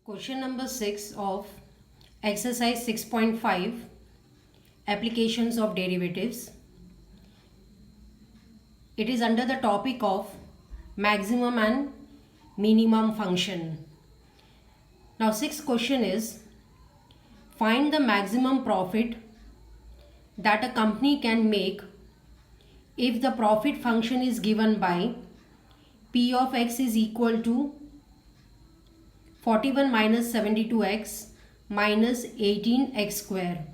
Question number 6 of exercise 6.5 applications of derivatives. It is under the topic of maximum and minimum function. Now sixth question is, find the maximum profit that a company can make if the profit function is given by p of x is equal to 41 minus 72x minus 18x square.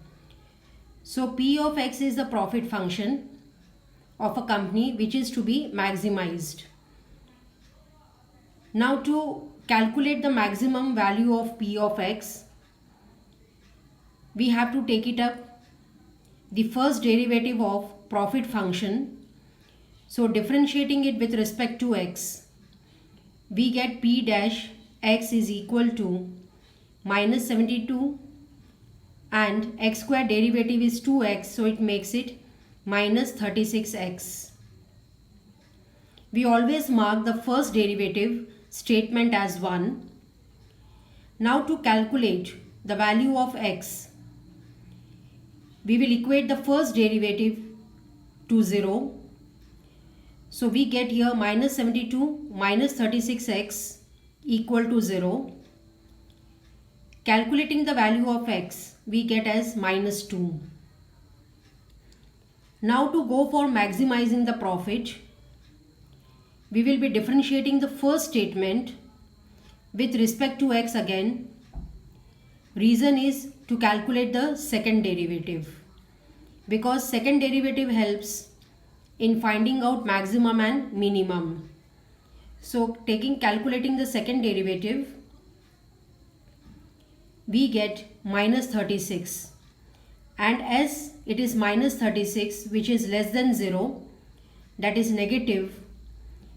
So p of x is the profit function of a company which is to be maximized. Now to calculate the maximum value of p of x, we have to take it up the first derivative of profit function. So differentiating it with respect to x, we get p dash x is equal to minus 72 and x square derivative is 2x, so it makes it minus 36x. We always mark the first derivative statement as 1. Now to calculate the value of x, we will equate the first derivative to 0. So we get here minus 72 minus 36x equal to 0. Calculating the value of x, we get as minus 2. Now to go for maximizing the profit, we will be differentiating the first statement with respect to x again. Reason is to calculate the second derivative, because second derivative helps in finding out maximum and minimum. So calculating the second derivative, we get minus 36, and as it is minus 36 which is less than 0, that is negative,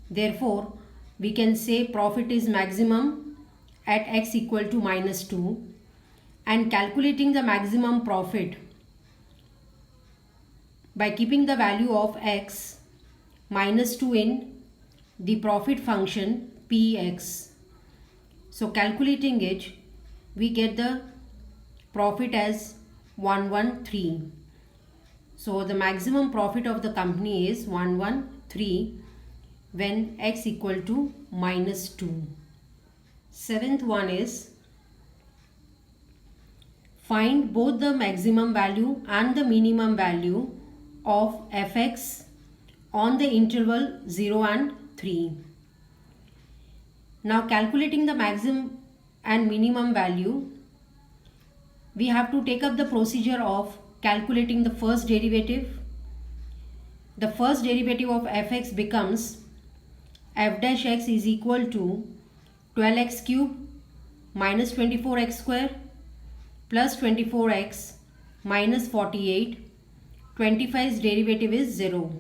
therefore we can say profit is maximum at x equal to minus 2. And calculating the maximum profit by keeping the value of x minus 2 in the profit function px. So calculating it, we get the profit as 113. So the maximum profit of the company is 113 when x equal to minus 2. Seventh one is, find both the maximum value and the minimum value of fx on the interval 0 and 3. Now calculating the maximum and minimum value, we have to take up the procedure of calculating the first derivative. The first derivative of fx becomes f dash x is equal to 12x cube minus 24x square plus 24x minus 48. 25's derivative is 0.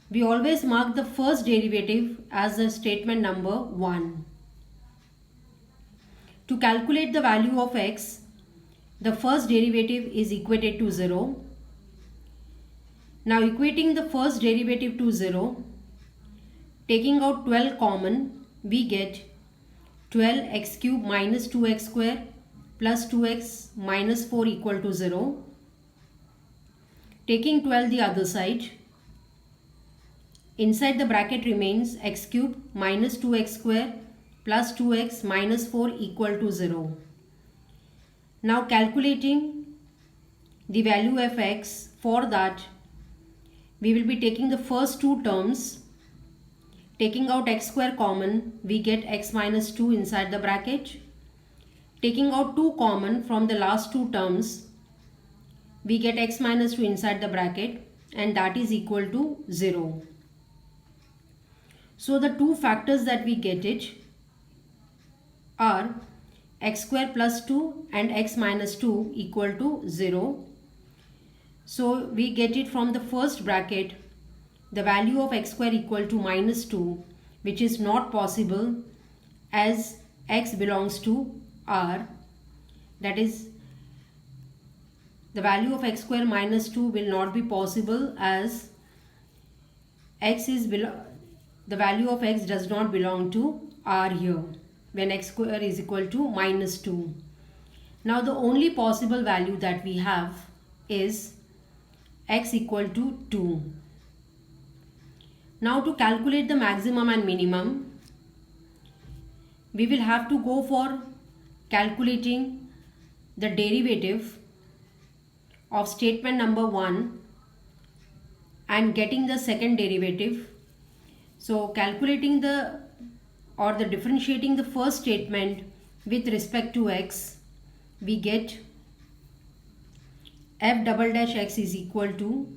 We always mark the first derivative as the statement number 1. To calculate the value of x, the first derivative is equated to 0. Now equating the first derivative to 0, taking out 12 common, we get 12x cube minus 2x square plus 2x minus 4 equal to 0. Taking 12 the other side, inside the bracket remains x cube minus 2x square plus 2x minus 4 equal to 0. Now calculating the value of x, for that we will be taking the first two terms. Taking out x square common, we get x minus 2 inside the bracket. Taking out 2 common from the last two terms, we get x minus 2 inside the bracket, and that is equal to 0. So the two factors that we get it are x square plus 2 and x minus 2 equal to 0. So we get it from the first bracket, the value of x square equal to minus 2, which is not possible as x belongs to R. That is, the value of x square minus 2 will not be possible as x is the value of x does not belong to R here. when x square is equal to minus 2. Now the only possible value that we have is x equal to 2. Now to calculate the maximum and minimum, we will have to go for calculating the derivative of statement number 1 and getting the second derivative. So calculating the differentiating the first statement with respect to x, we get f double dash x is equal to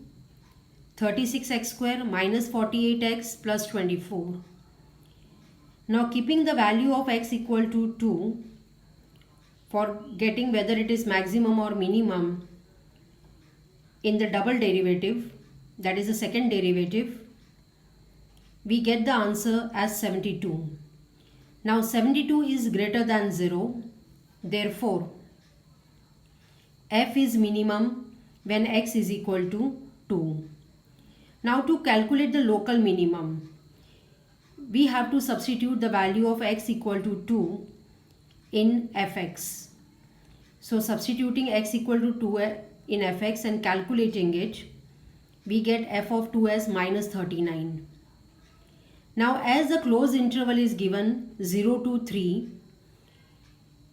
36x square minus 48x plus 24. Now keeping the value of x equal to 2 for getting whether it is maximum or minimum in the double derivative, that is the second derivative, we get the answer as 72. Now 72 is greater than 0, therefore f is minimum when x is equal to 2. Now to calculate the local minimum, we have to substitute the value of x equal to 2 in fx. So substituting x equal to 2 in fx and calculating it, we get f of 2 as minus 39. Now as the closed interval is given 0 to 3,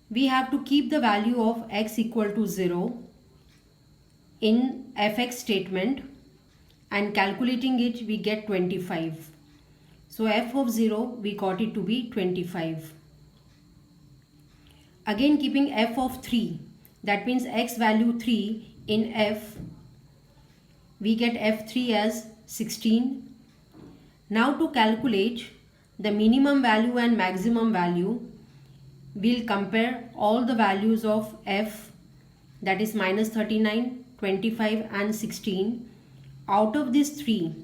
we have to keep the value of x equal to 0 in fx statement and calculating it, we get 25. So f of 0 we got it to be 25. Again keeping f of 3, that means x value 3 in f, we get f3 as 16. Now to calculate the minimum value and maximum value, we'll compare all the values of f, that is minus 39, 25 and 16. Out of these 3,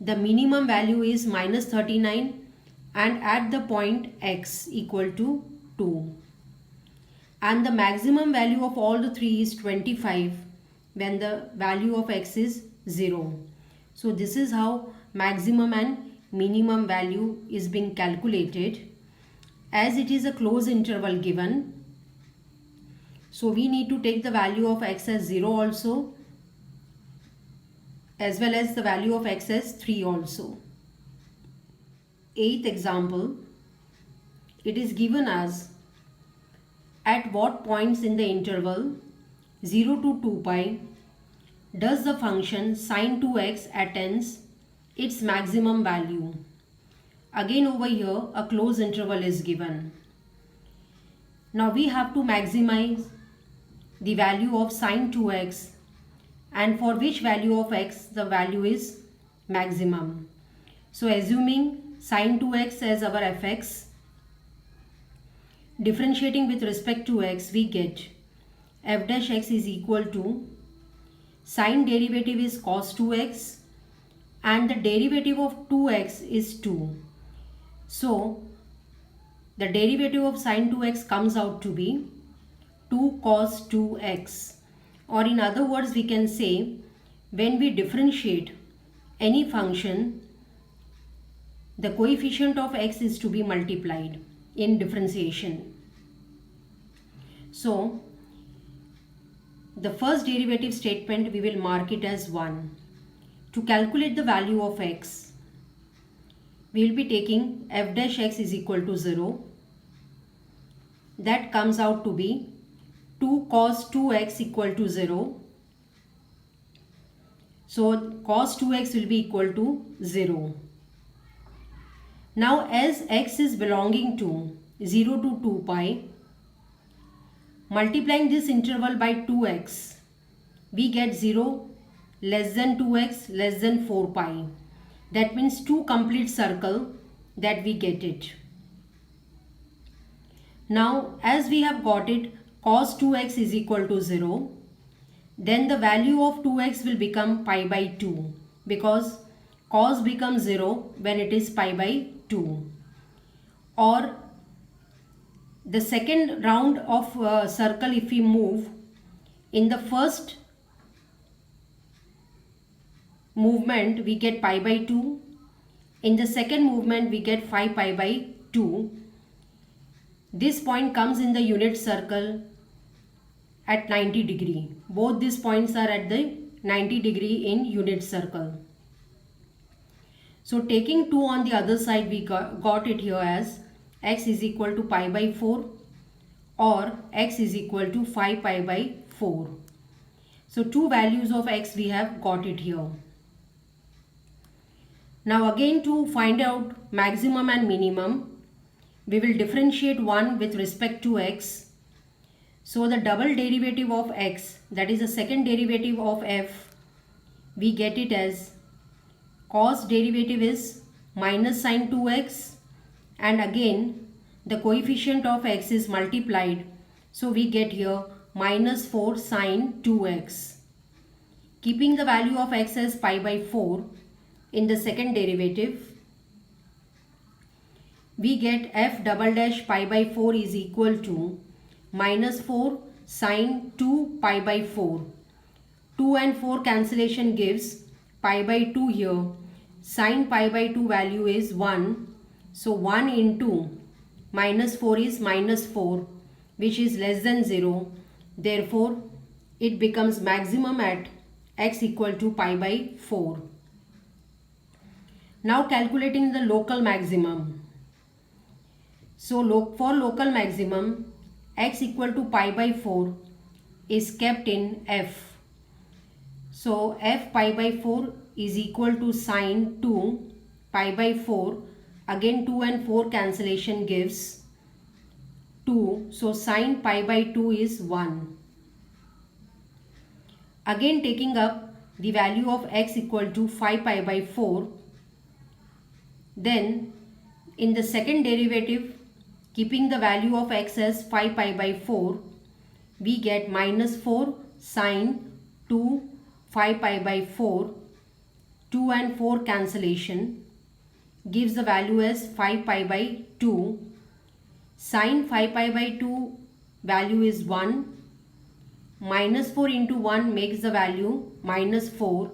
the minimum value is minus 39 and at the point x equal to 2. And the maximum value of all the 3 is 25 when the value of x is 0. So this is how maximum and minimum value is being calculated. As it is a closed interval given, so we need to take the value of x as 0 also, as well as the value of x as 3 also. Eighth example, it is given as at what points in the interval 0 to 2 pi does the function sine 2x attains its maximum value. Again over here a closed interval is given. Now we have to maximize the value of sine 2x, and for which value of x the value is maximum. So assuming sine 2x as our fx, differentiating with respect to x, we get f dash x is equal to sine derivative is cos 2x and the derivative of 2x is 2. So the derivative of sine 2x comes out to be 2 cos 2x. Or in other words, we can say when we differentiate any function, the coefficient of x is to be multiplied in differentiation. So the first derivative statement we will mark it as 1. To calculate the value of x, we will be taking f dash x is equal to 0. That comes out to be 2 cos 2x equal to 0. So cos 2x will be equal to 0. Now as x is belonging to 0 to 2 pi, multiplying this interval by 2x, we get 0 less than 2x less than 4 pi. That means 2 complete circle that we get it. Now as we have got it cos 2x is equal to 0, then the value of 2x will become pi by 2 because cos becomes 0 when it is pi by 2. Or the second round of circle, if we move, in the first movement we get pi by 2, in the second movement we get 5 pi by 2. This point comes in the unit circle at 90 degree. Both these points are at the 90 degree in unit circle. So taking 2 on the other side, we got it here as x is equal to pi by 4 or x is equal to 5 pi by 4. So two values of x we have got it here. Now again, to find out maximum and minimum, we will differentiate one with respect to x. So the double derivative of x, that is the second derivative of f, we get it as cos derivative is minus sine 2x, and again the coefficient of x is multiplied. So we get here minus 4 sine 2x. Keeping the value of x as pi by 4 in the second derivative, we get f double dash pi by 4 is equal to minus 4 sine 2 pi by 4. 2 and 4 cancellation gives pi by 2 here. Sine pi by 2 value is 1. So 1 into minus 4 is minus 4, which is less than 0. Therefore, it becomes maximum at x equal to pi by 4. Now calculating the local maximum. So for local maximum, x equal to pi by 4 is kept in f. So f pi by 4 is equal to sine 2 pi by 4. Again 2 and 4 cancellation gives 2. So sine pi by 2 is 1. Again taking up the value of x equal to 5 pi by 4. Then in the second derivative, keeping the value of x as 5 pi by 4, we get minus 4 sine 2 5 pi by 4. 2 and 4 cancellation gives the value as 5 pi by 2. Sine 5 pi by 2 value is 1. Minus 4 into 1 makes the value minus 4.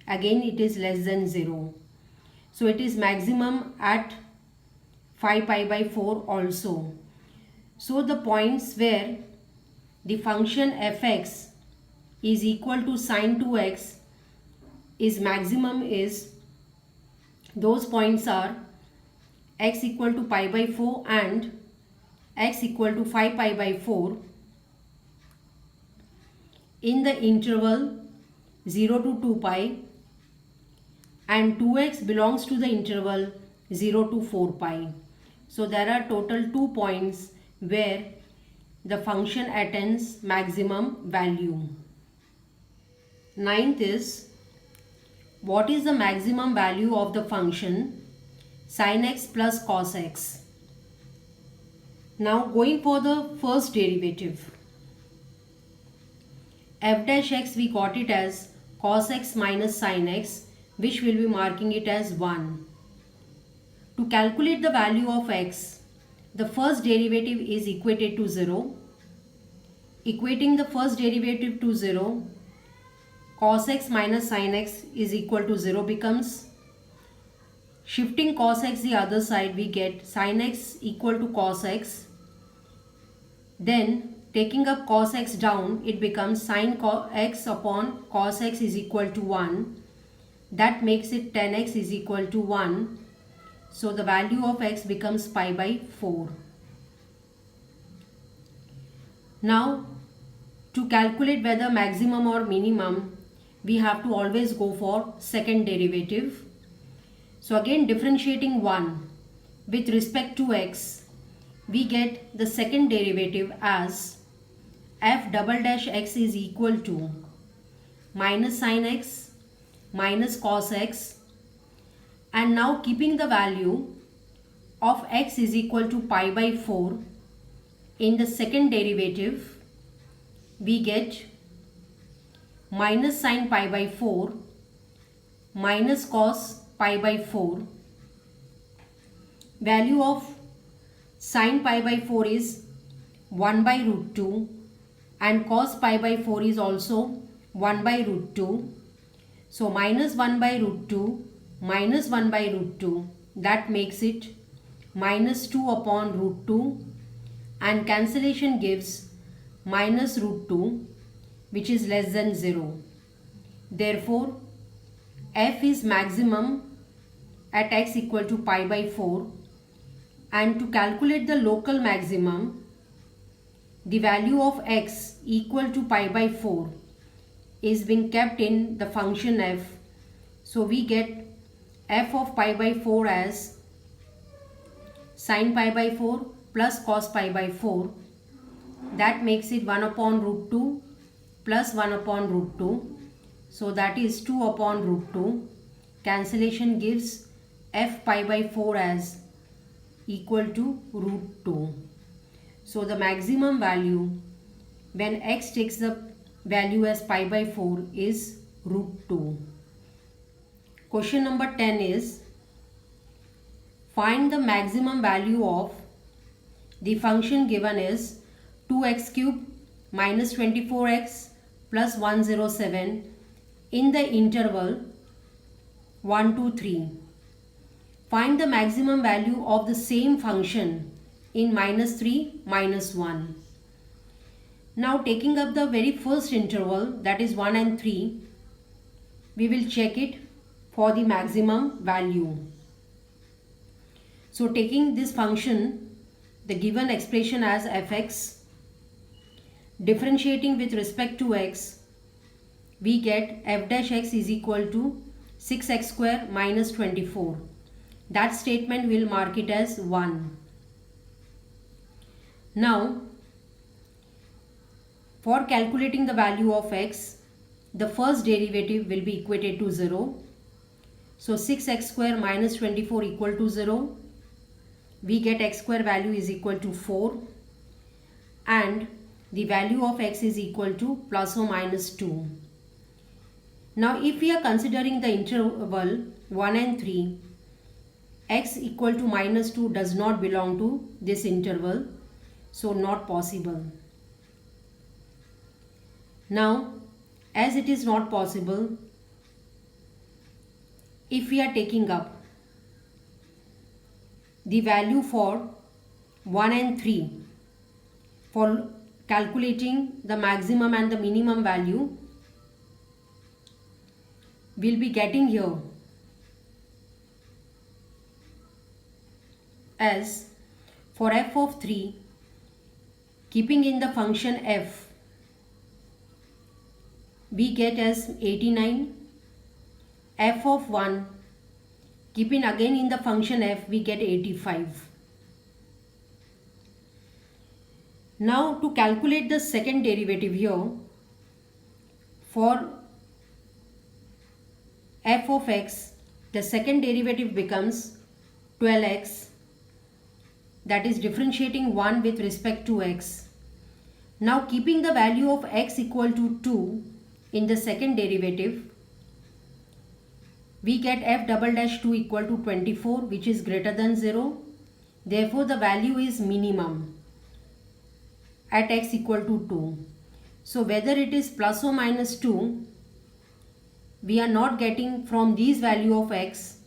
Again it is less than 0. So it is maximum at 5 pi by 4 also. So the points where the function fx is equal to sine 2x is maximum is, those points are x equal to pi by 4 and x equal to 5 pi by 4 in the interval 0 to 2 pi, and 2x belongs to the interval 0 to 4 pi. So there are total 2 points where the function attains maximum value. Ninth is, what is the maximum value of the function sin x plus cos x? Now going for the first derivative, f dash x, we got it as cos x minus sin x, which will be marking it as 1. To calculate the value of x, the first derivative is equated to 0. Equating the first derivative to 0, cos x minus sin x is equal to 0 becomes. Shifting cos x the other side, we get sin x equal to cos x. Then taking up cos x down, it becomes sin x upon cos x is equal to 1. That makes it tan x is equal to 1. So the value of x becomes pi by 4. Now to calculate whether maximum or minimum, we have to always go for second derivative. So again differentiating 1 with respect to x, we get the second derivative as f double dash x is equal to minus sin x minus cos x, and now keeping the value of x is equal to pi by 4 in the second derivative, we get minus sin pi by 4 minus cos pi by 4. Value of sin pi by 4 is 1 by root 2 and cos pi by 4 is also 1 by root 2. So minus 1 by root 2 minus 1 by root 2, that makes it minus 2 upon root 2 and cancellation gives minus root 2, which is less than 0. Therefore, f is maximum at x equal to pi by 4, and to calculate the local maximum, the value of x equal to pi by 4 is being kept in the function f. So we get f of pi by 4 as sin pi by 4 plus cos pi by 4. That makes it 1 upon root 2 plus 1 upon root 2. So that is 2 upon root 2. Cancellation gives f pi by 4 as equal to root 2. So the maximum value when x takes the value as pi by 4 is root 2. Question number 10 is, find the maximum value of the function given is 2x cube minus 24x plus 107 in the interval 1 to 3. Find the maximum value of the same function in minus 3, minus 1. Now taking up the very first interval, that is 1 and 3, we will check it for the maximum value. So taking this function, the given expression as fx, differentiating with respect to x, we get f dash x is equal to 6x square minus 24. That statement will mark it as 1. Now, for calculating the value of x, the first derivative will be equated to 0. So 6x square minus 24 equal to 0. We get x square value is equal to 4. And the value of x is equal to plus or minus 2. Now if we are considering the interval 1 and 3, x equal to minus 2 does not belong to this interval. So not possible. Now as it is not possible, if we are taking up the value for 1 and 3 for calculating the maximum and the minimum value, we'll be getting here as for f of 3, keeping in the function f, we get as 89. F of 1, keeping again in the function f, we get 85. Now to calculate the second derivative here, for f of x, the second derivative becomes 12x, that is differentiating 1 with respect to x. Now keeping the value of x equal to 2 in the second derivative, we get f double dash 2 equal to 24, which is greater than 0. Therefore the value is minimum at x equal to 2. So whether it is plus or minus 2, we are not getting from these value of x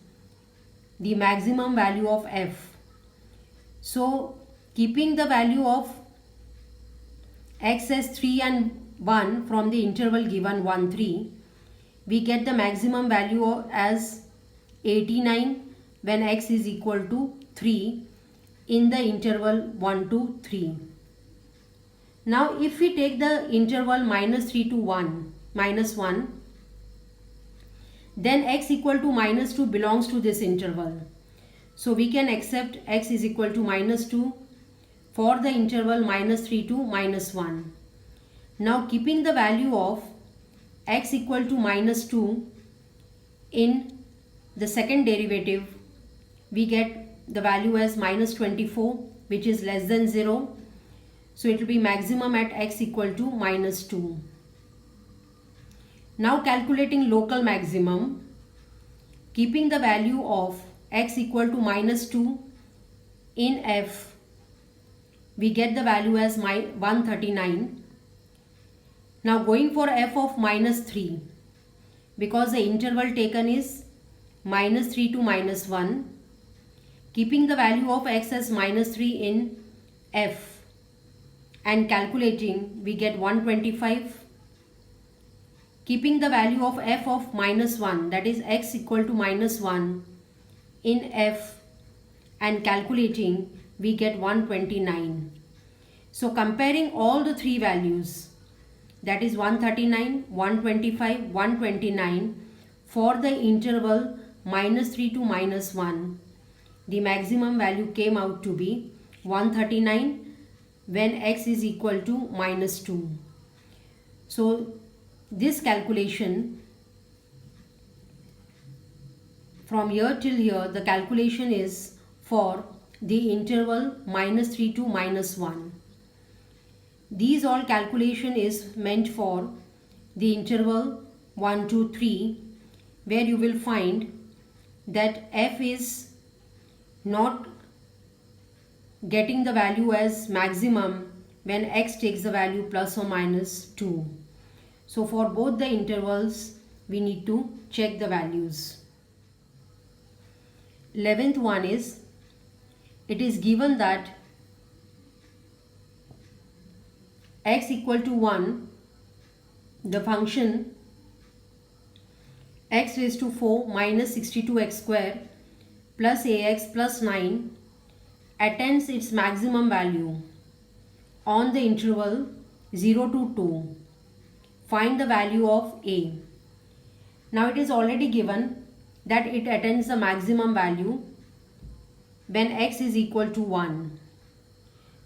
the maximum value of f. So keeping the value of x as 3 and 1 from the interval given 1, 3, we get the maximum value as 89 when x is equal to 3 in the interval 1 to 3. Now if we take the interval minus 3 to 1, minus 1, then x equal to minus 2 belongs to this interval. So we can accept x is equal to minus 2 for the interval minus 3 to minus 1. Now keeping the value of x equal to minus 2 in the second derivative, we get the value as minus 24, which is less than 0. So it will be maximum at x equal to minus 2. Now calculating local maximum, keeping the value of x equal to minus 2 in f, we get the value as 139. Now going for f of minus 3, because the interval taken is minus 3 to minus 1, keeping the value of x as minus 3 in f, and calculating we get 125. Keeping the value of f of minus 1, that is x equal to minus 1 in f and calculating we get 129. So comparing all the three values, that is 139, 125, 129 for the interval minus 3 to minus 1, the maximum value came out to be 139 when x is equal to minus 2. So this calculation from here till here, the calculation is for the interval minus 3 to minus 1. These all calculation is meant for the interval 1 to 3, where you will find that f is not getting the value as maximum when x takes the value plus or minus 2. So for both the intervals we need to check the values. 11th one is, it is given that x equal to 1, the function x raised to 4 minus 62x square plus ax plus 9 attains its maximum value on the interval 0 to 2. Find the value of a. Now it is already given that it attains the maximum value when x is equal to 1.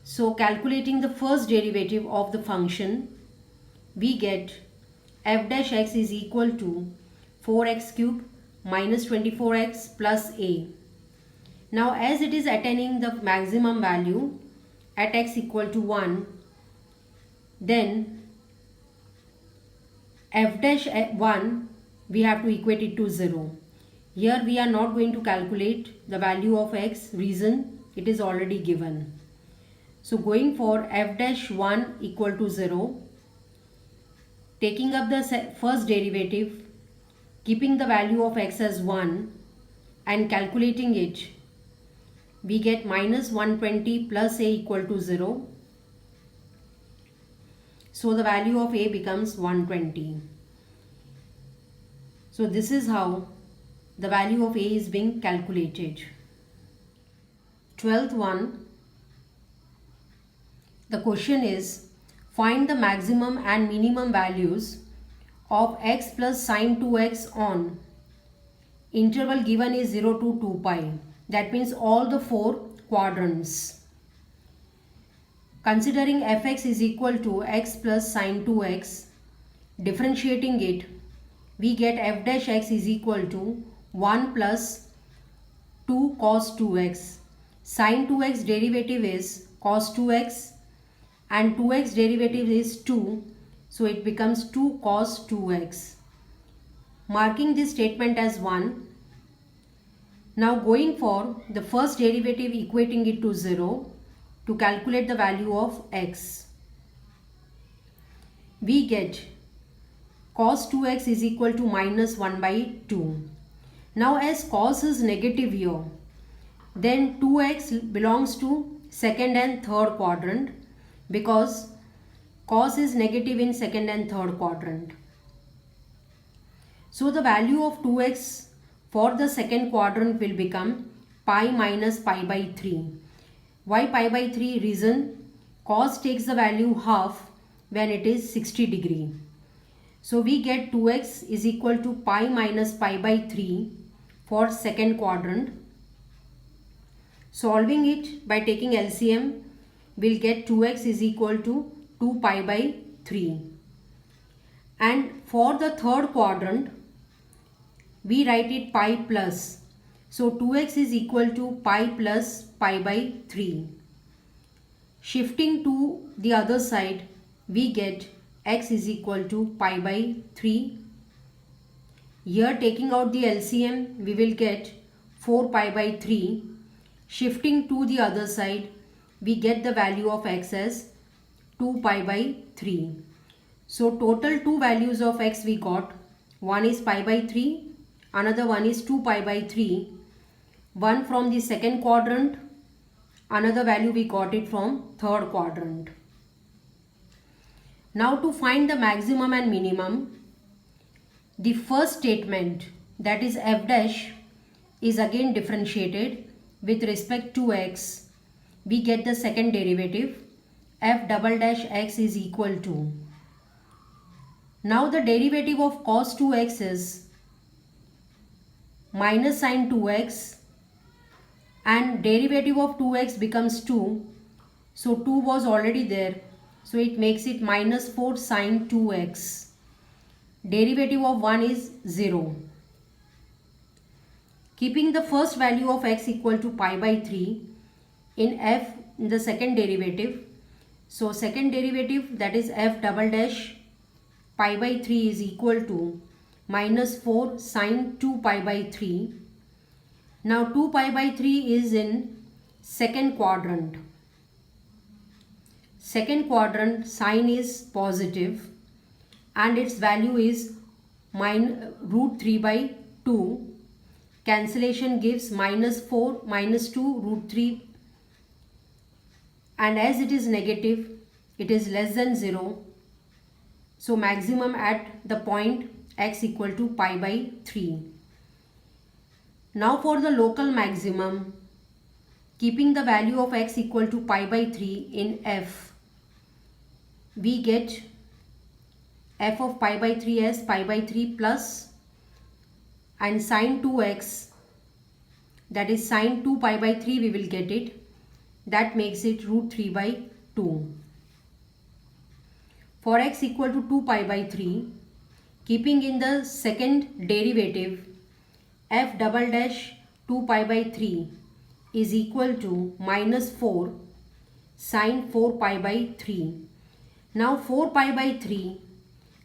So calculating the first derivative of the function, we get f dash x is equal to 4x cube minus 24x plus a. Now as it is attaining the maximum value at x equal to 1, then f dash 1 we have to equate it to 0. Here we are not going to calculate the value of x, reason it is already given. So going for f dash 1 equal to 0, taking up the first derivative, keeping the value of x as 1 and calculating it, we get minus 120 plus a equal to 0. So the value of a becomes 120. So this is how the value of a is being calculated. 12th one, the question is, find the maximum and minimum values of x plus sine 2x on interval given is 0 to 2 pi. That means all the four quadrants. Considering fx is equal to x plus sine 2x, differentiating it, we get f dash x is equal to 1 plus 2 cos 2x. Sine 2x derivative is cos 2x and 2x derivative is 2. So it becomes 2 cos 2x. Marking this statement as 1. Now going for the first derivative, equating it to 0 to calculate the value of x. We get cos 2x is equal to minus 1 by 2. Now as cos is negative here, then 2x belongs to second and third quadrant because cos is negative in second and third quadrant. So the value of 2x for the second quadrant will become pi minus pi by 3. Why pi by 3? Reason, cos takes the value half when it is 60 degree. So we get 2x is equal to pi minus pi by 3 for second quadrant. Solving it by taking LCM, we'll get 2x is equal to 2 pi by 3. And for the third quadrant, we write it pi plus. So 2x is equal to pi plus pi by 3. Shifting to the other side, we get x is equal to pi by 3. Here taking out the LCM, we will get 4 pi by 3. Shifting to the other side, we get the value of x as 2 pi by 3. So total two values of x we got. One is pi by 3, another one is 2 pi by 3. One from the second quadrant, another value we got it from third quadrant. Now to find the maximum and minimum, the first statement, that is f dash, is again differentiated with respect to x. We get the second derivative, f double dash x is equal to. Now the derivative of cos 2x is minus sin 2x, and derivative of 2x becomes 2. So 2 was already there. So it makes it minus 4 sin 2x. Derivative of 1 is 0. Keeping the first value of x equal to pi by 3 in f in the second derivative. So second derivative, that is f double dash pi by 3 is equal to minus 4 sin 2 pi by 3. Now 2 pi by 3 is in second quadrant. Second quadrant sign is positive and its value is root 3 by 2. Cancellation gives minus 4 minus 2 root 3, and as it is negative, it is less than 0. So maximum at the point x equal to pi by 3. Now for the local maximum, keeping the value of x equal to pi by 3 in f, we get f of pi by 3 as pi by 3 plus, and sin 2x, that is sin 2 pi by 3, we will get it. That makes it root 3 by 2. For x equal to 2 pi by 3, keeping in the second derivative, f double dash 2 pi by 3 is equal to minus 4 sin 4 pi by 3. Now 4 pi by 3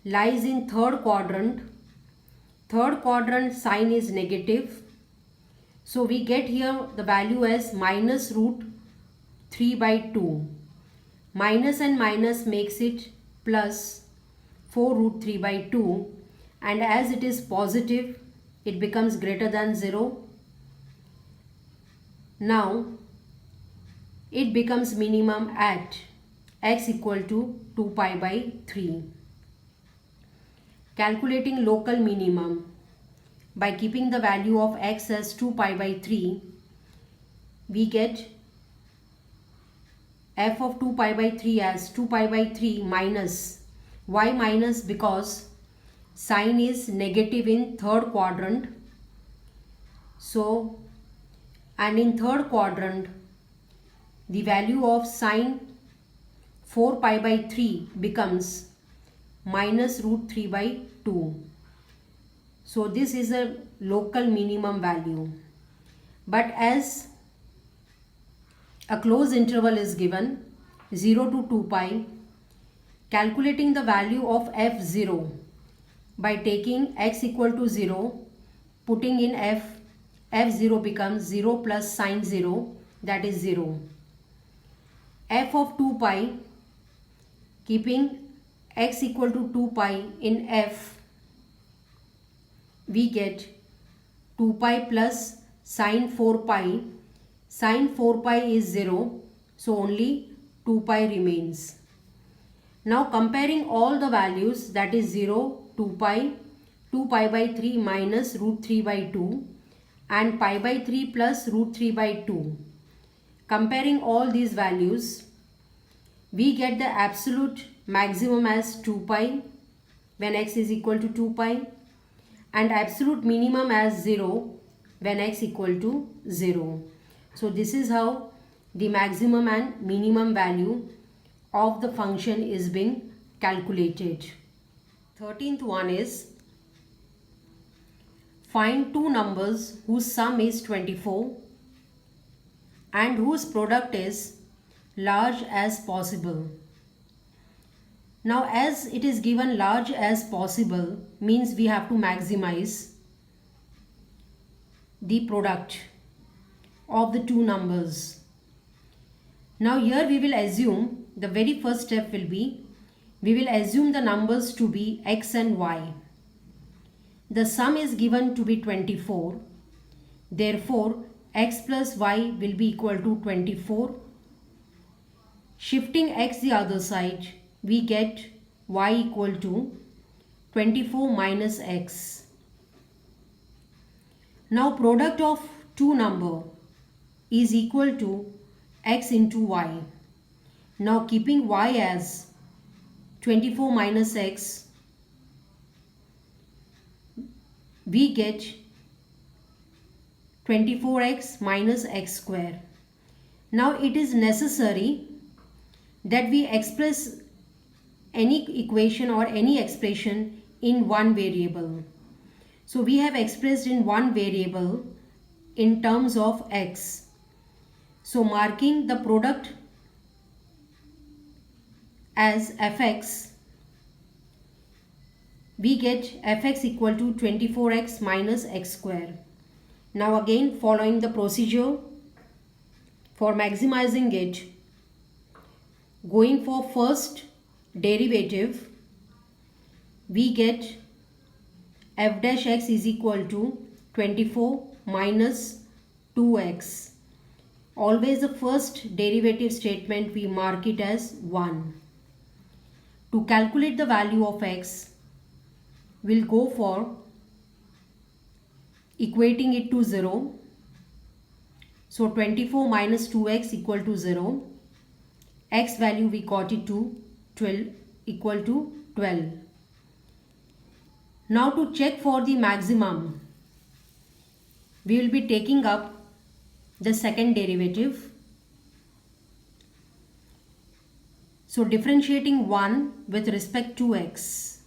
lies in third quadrant. Third quadrant sign is negative. So we get here the value as minus root 3 by 2. Minus and minus makes it plus 4 root 3 by 2, and as it is positive, it becomes greater than 0. Now it becomes minimum at x equal to 2 pi by 3. Calculating local minimum by keeping the value of x as 2 pi by 3, we get f of 2 pi by 3 as 2 pi by 3 minus. Why minus? Because sign is negative in third quadrant. So, and in third quadrant, the value of sin 4 pi by 3 becomes minus root 3 by 2. So this is a local minimum value. But as a closed interval is given 0 to 2 pi, calculating the value of f0 by taking x equal to 0, putting in f0 becomes 0 plus sin 0, that is 0. F of 2 pi, keeping x equal to 2 pi in f, we get 2 pi plus sin 4 pi. Sin 4 pi is 0, so only 2 pi remains. Now comparing all the values, that is 0, 2 pi by 3 minus root 3 by 2 and pi by 3 plus root 3 by 2. Comparing all these values, we get the absolute maximum as 2 pi when x is equal to 2 pi and absolute minimum as 0 when x equal to 0. So this is how the maximum and minimum value of the function is being calculated. 13th one is find two numbers whose sum is 24 and whose product is large as possible. Now as it is given large as possible means we have to maximize the product of the two numbers. Now here we will assume the very first step will be, we will assume the numbers to be x and y. The sum is given to be 24. Therefore, x plus y will be equal to 24. Shifting x the other side, we get y equal to 24 minus x. Now product of two number is equal to x into y. Now keeping y as 24 minus x, we get 24x minus x square. Now it is necessary that we express any equation or any expression in one variable. So we have expressed in one variable in terms of x. So marking the product as fx, we get fx equal to 24x minus x square. Now again following the procedure for maximizing it, going for first derivative, we get f dash x is equal to 24 minus 2x. Always the first derivative statement we mark it as 1. To calculate the value of x, we'll go for equating it to 0. So 24 minus 2x equal to 0. X value we got it to 12 equal to 12. Now to check for the maximum, we will be taking up the second derivative. So differentiating 1 with respect to x.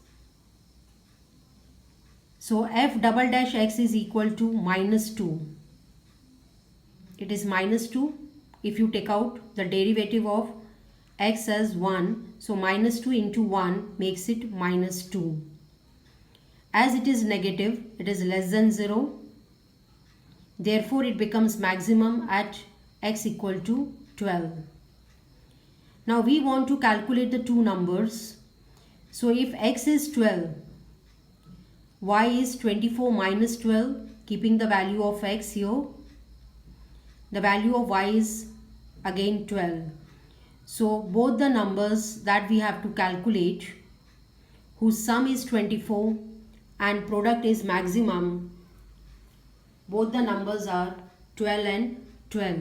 So f double dash x is equal to minus 2. It is minus 2 if you take out the derivative of x as 1. So minus 2 into 1 makes it minus 2. As it is negative, it is less than 0. Therefore, it becomes maximum at x equal to 12. Now we want to calculate the two numbers. So if x is 12, y is 24 minus 12, keeping the value of x here. The value of y is again 12. So both the numbers that we have to calculate, whose sum is 24 and product is maximum, both the numbers are 12 and 12.